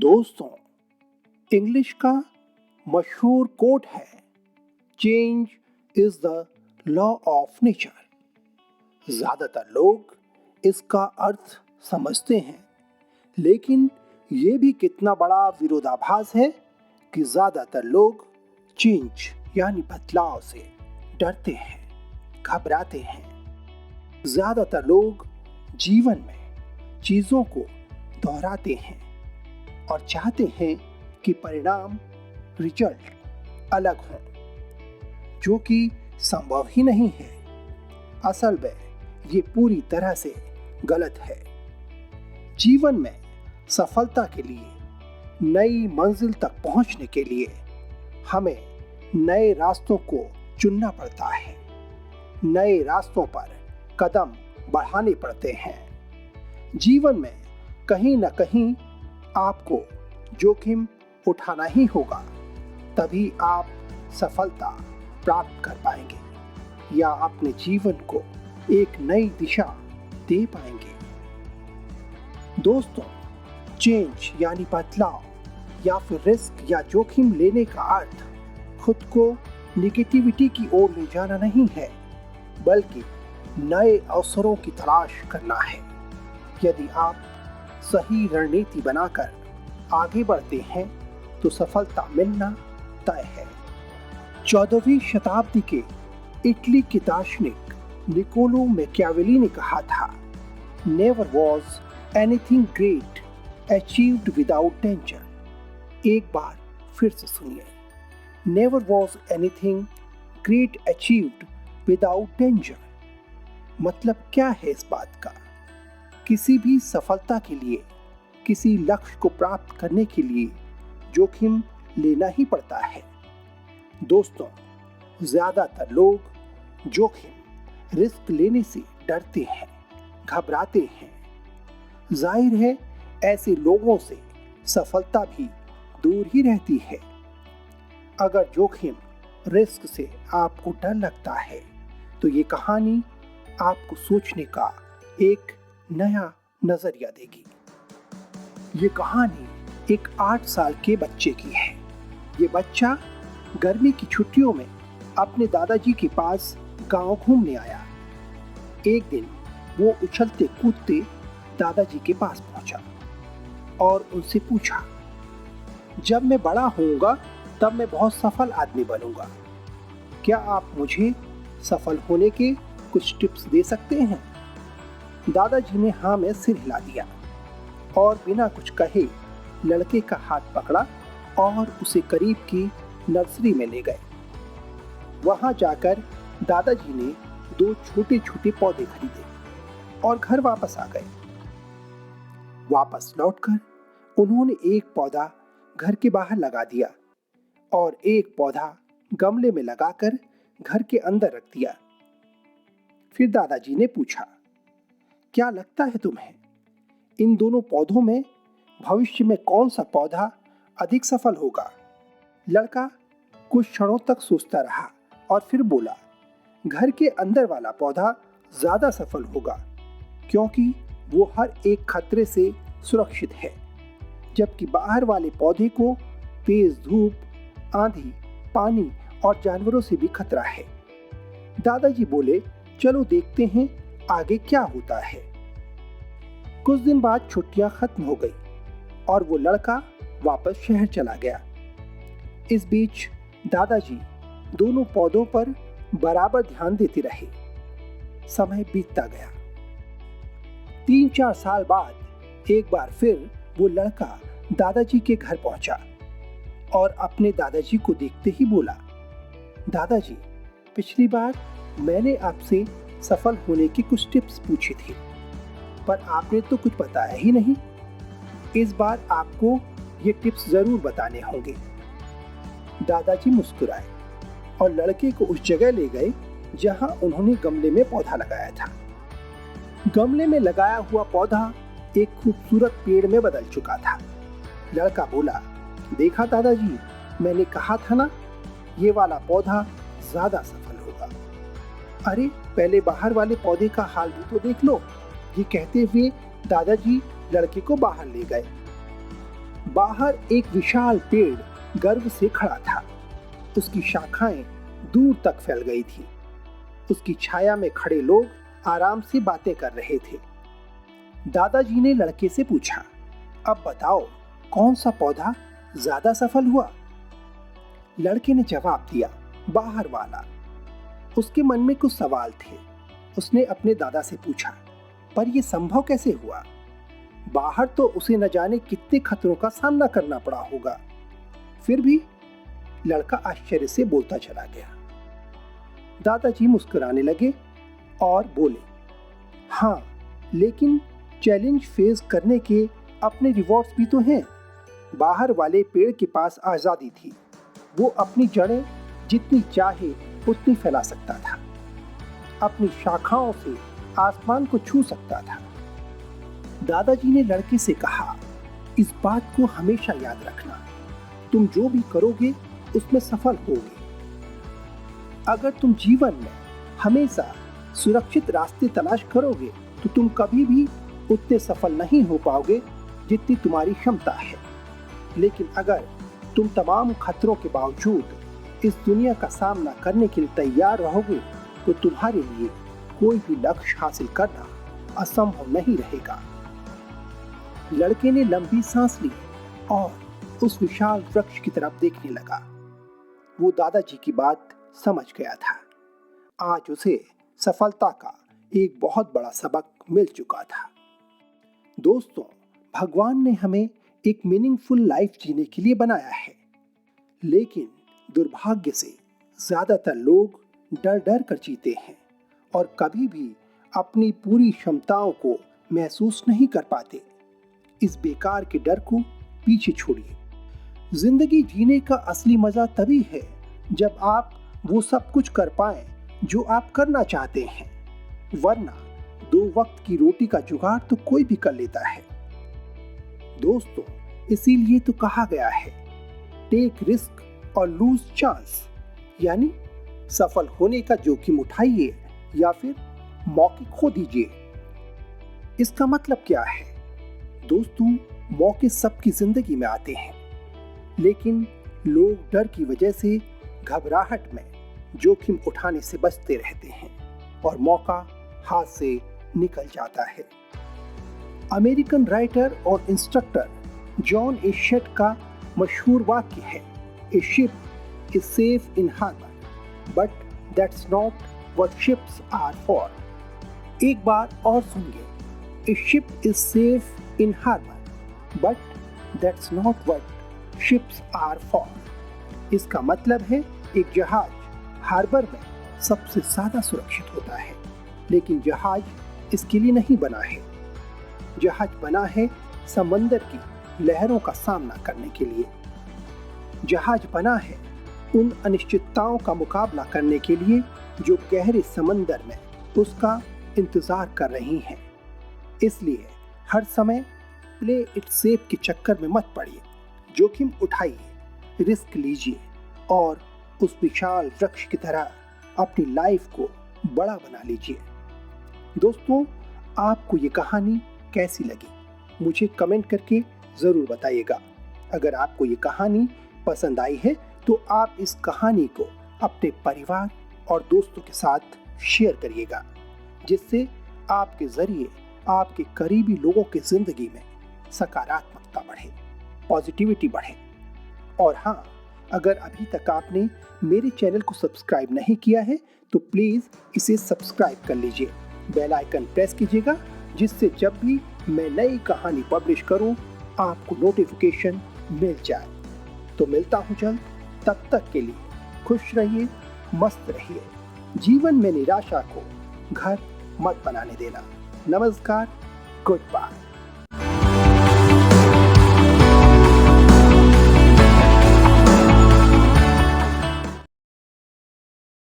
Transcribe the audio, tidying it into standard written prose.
दोस्तों, इंग्लिश का मशहूर कोट है, change is the law of nature. ज्यादातर लोग इसका अर्थ समझते हैं, लेकिन ये भी कितना बड़ा विरोधाभास है कि ज्यादातर लोग चेंज यानी बदलाव से डरते हैं, घबराते हैं। ज्यादातर लोग जीवन में चीजों को दोहराते हैं और चाहते हैं कि परिणाम रिजल्ट अलग हो, जो कि संभव ही नहीं है। असल में ये पूरी तरह से गलत है। जीवन में सफलता के लिए, नई मंजिल तक पहुंचने के लिए हमें नए रास्तों को चुनना पड़ता है। नए रास्तों पर कदम बढ़ाने पड़ते हैं। जीवन में कहीं न कहीं आपको जोखिम उठाना ही होगा, तभी आप सफलता प्राप्त कर पाएंगे या अपने जीवन को एक नई दिशा दे पाएंगे। दोस्तों, चेंज यानी बदलाव या फिर रिस्क या जोखिम लेने का अर्थ खुद को नेगेटिविटी की ओर ले जाना नहीं है, बल्कि नए अवसरों की तलाश करना है। यदि आप सही रणनीति बनाकर आगे बढ़ते हैं तो सफलता मिलना तय है। 14वीं शताब्दी के इटली के दार्शनिक निकोलो मैकियावेली ने कहा था, never was anything great achieved without danger. एक बार फिर से सुनिए, never was anything great achieved without danger. मतलब क्या है इस बात का? किसी भी सफलता के लिए, किसी लक्ष्य को प्राप्त करने के लिए जोखिम लेना ही पड़ता है। दोस्तों, ज्यादातर लोग जोखिम, रिस्क लेने से डरते हैं, घबराते हैं। जाहिर है, ऐसे लोगों से सफलता भी दूर ही रहती है। अगर जोखिम, रिस्क से आपको डर लगता है, तो ये कहानी आपको सोचने का एक नया नजरिया देगी। ये कहानी एक 8 साल के बच्चे की है। ये बच्चा गर्मी की छुट्टियों में अपने दादाजी के पास गांव घूमने आया। एक दिन वो उछलते कूदते दादाजी के पास पहुंचा और उनसे पूछा, जब मैं बड़ा होऊंगा तब मैं बहुत सफल आदमी बनूंगा। क्या आप मुझे सफल होने के कुछ टिप्स दे सकते हैं? दादाजी ने हाँ में सिर हिला दिया और बिना कुछ कहे लड़के का हाथ पकड़ा और उसे करीब की नर्सरी में ले गए। वहां जाकर दादाजी ने 2 छोटे छोटे पौधे खरीदे और घर वापस आ गए। वापस लौटकर उन्होंने एक पौधा घर के बाहर लगा दिया और एक पौधा गमले में लगाकर घर के अंदर रख दिया। फिर दादाजी ने पूछा, क्या लगता है तुम्हें, इन दोनों पौधों में भविष्य में कौन सा पौधा अधिक सफल होगा? लड़का कुछ क्षणों तक सोचता रहा और फिर बोला, घर के अंदर वाला पौधा ज्यादा सफल होगा, क्योंकि वो हर एक खतरे से सुरक्षित है, जबकि बाहर वाले पौधे को तेज धूप, आंधी, पानी और जानवरों से भी खतरा है। दादाजी बोले, चलो देखते हैं आगे क्या होता है। कुछ दिन बाद छुट्टियां खत्म हो गई और वो लड़का वापस शहर चला गया। इस बीच दादाजी दोनों पौधों पर बराबर ध्यान देते रहे। समय बीतता गया। 3-4 साल बाद एक बार फिर वो लड़का दादाजी के घर पहुंचा और अपने दादाजी को देखते ही बोला, दादाजी, पिछली बार मैंने आपसे सफल होने की कुछ टिप्स पूछी थी, पर आपने तो कुछ बताया ही नहीं। इस बार आपको ये टिप्स जरूर बताने होंगे। दादाजी मुस्कुराए और लड़के को उस जगह ले गए जहां उन्होंने गमले में पौधा लगाया था। गमले में लगाया हुआ पौधा एक खूबसूरत पेड़ में बदल चुका था। लड़का बोला, देखा दादाजी, मैंने कहा था ना, ये वाला पौधा ज्यादा सफल होगा। अरे, पहले बाहर वाले पौधे का हाल भी तो देख लो। ये कहते हुए दादाजी लड़के को बाहर ले गए। बाहर एक विशाल पेड़ गर्व से खड़ा था। उसकी शाखाएं दूर तक फैल गई थी। उसकी छाया में खड़े लोग आराम से बातें कर रहे थे। दादाजी ने लड़के से पूछा, अब बताओ कौन सा पौधा ज्यादा सफल हुआ? लड़के ने जवाब दिया, बाहर वाला। उसके मन में कुछ सवाल थे। उसने अपने दादा से पूछा, पर यह संभव कैसे हुआ? बाहर तो उसे न जाने कितने खतरों का सामना करना पड़ा होगा। फिर भी लड़का आश्चर्य से बोलता चला गया। दादाजी मुस्कुराने लगे और बोले, हाँ, लेकिन चैलेंज फेस करने के अपने रिवॉर्ड्स भी तो हैं। बाहर वाले पेड़ के पास आजादी थी। वो अपनी जड़ें जितनी चाहे उतनी फैला सकता था। अपनी शाखाओं से आसमान को छू सकता था। दादाजी ने लड़के से कहा, इस बात को हमेशा याद रखना, तुम जो भी करोगे उसमें सफल होगे। अगर तुम जीवन में हमेशा सुरक्षित रास्ते तलाश करोगे तो तुम कभी भी उतने सफल नहीं हो पाओगे जितनी तुम्हारी क्षमता है। लेकिन अगर तुम तमाम खतरों के बावजूद इस दुनिया का सामना करने के लिए तैयार रहोगे तो तुम्हारे लिए कोई भी लक्ष्य हासिल करना असंभव नहीं रहेगा। लड़के ने लंबी सांस ली और उस विशाल वृक्ष की तरफ देखने लगा। वो दादाजी की बात समझ गया था। आज उसे सफलता का एक बहुत बड़ा सबक मिल चुका था। दोस्तों, भगवान ने हमें एक मीनिंगफुल लाइफ जीने के लिए बनाया है, लेकिन दुर्भाग्य से ज्यादातर लोग डर डर कर जीते हैं और कभी भी अपनी पूरी क्षमताओं को महसूस नहीं कर पाते। इस बेकार के डर को पीछे छोड़िए। जिंदगी जीने का असली मजा तभी है जब आप वो सब कुछ कर पाएं जो आप करना चाहते हैं, वरना 2 वक्त की रोटी का जुगाड़ तो कोई भी कर लेता है। दोस्तों, इसीलिए तो कहा गया है, टेक रिस्क और लूज चांस, यानी सफल होने का जोखिम उठाइए या फिर मौके खो दीजिए। इसका मतलब क्या है? दोस्तों, मौके सबकी जिंदगी में आते हैं, लेकिन लोग डर की वजह से घबराहट में जोखिम उठाने से बचते रहते हैं और मौका हाथ से निकल जाता है। अमेरिकन राइटर और इंस्ट्रक्टर जॉन एशेट का मशहूर वाक्य है, a ship is safe in harbour but that's not what ships are for. एक बार और सुनिए, a ship is safe in harbour but that's not what ships are for. इसका मतलब है, एक जहाज हार्बर में सबसे ज्यादा सुरक्षित होता है, लेकिन जहाज इसके लिए नहीं बना है। जहाज बना है समंदर की लहरों का सामना करने के लिए। जहाज बना है उन अनिश्चितताओं का मुकाबला करने के लिए जो गहरे समंदर में उसका इंतजार कर रही हैं। इसलिए हर समय प्ले इट सेफ के चक्कर में मत पड़िए। जोखिम उठाइए, रिस्क लीजिए और उस विशाल वृक्ष की तरह अपनी लाइफ को बड़ा बना लीजिए। दोस्तों, आपको ये कहानी कैसी लगी मुझे कमेंट करके ज़रूर बताइएगा। अगर आपको ये कहानी पसंद आई है तो आप इस कहानी को अपने परिवार और दोस्तों के साथ शेयर करिएगा, जिससे आपके ज़रिए आपके करीबी लोगों की ज़िंदगी में सकारात्मकता बढ़े, पॉजिटिविटी बढ़े। और हाँ, अगर अभी तक आपने मेरे चैनल को सब्सक्राइब नहीं किया है तो प्लीज़ इसे सब्सक्राइब कर लीजिए, बेल आइकन प्रेस कीजिएगा, जिससे जब भी मैं नई कहानी पब्लिश करूं आपको नोटिफिकेशन मिल जाए। तो मिलता हूं जल्द, तब तक के लिए खुश रहिए, मस्त रहिए। जीवन में निराशा को घर मत बनाने देना। नमस्कार, गुड बाय।